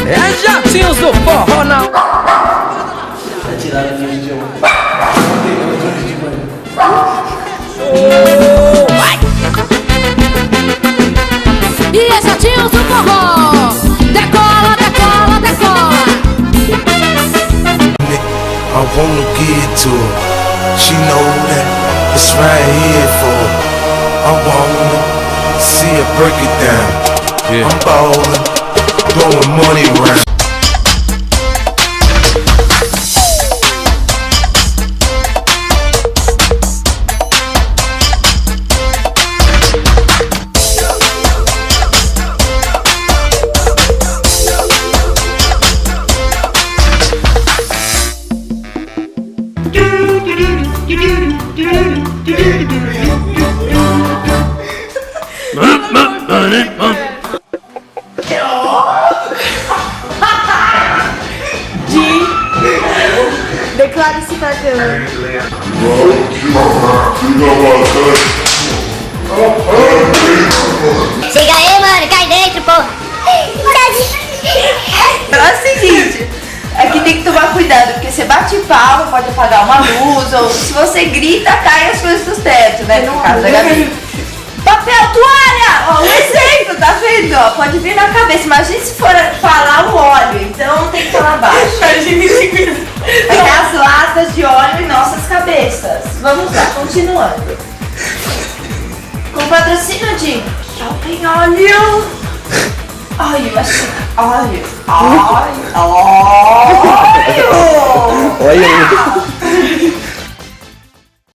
É jatinhos do forró, não. Tá tirado aqui de um. E é jatinhos do forró. Decola, decola, decola. I wanna get to her. She know that it's right here for her. I wanna see her break it down. I'm ballin', throwing money around. Declare-se pra Deus. Chega aí, mano, cai dentro, pô. É o seguinte, é que tem que tomar cuidado, porque você bate palma, pode apagar uma luz, ou se você grita, cai as coisas do teto, né? No caso da Gabi. Papel, toalha! Ó, um exemplo, tá vendo? Ó, pode vir na cabeça. Imagina se for falar o óleo, então tem que falar baixo. Vai ter as latas de óleo em nossas cabeças. Vamos lá, continuando. Com patrocínio de Shopping Óleo. Óleo, assim, óleo. Óleo. Óleo. Olha aí.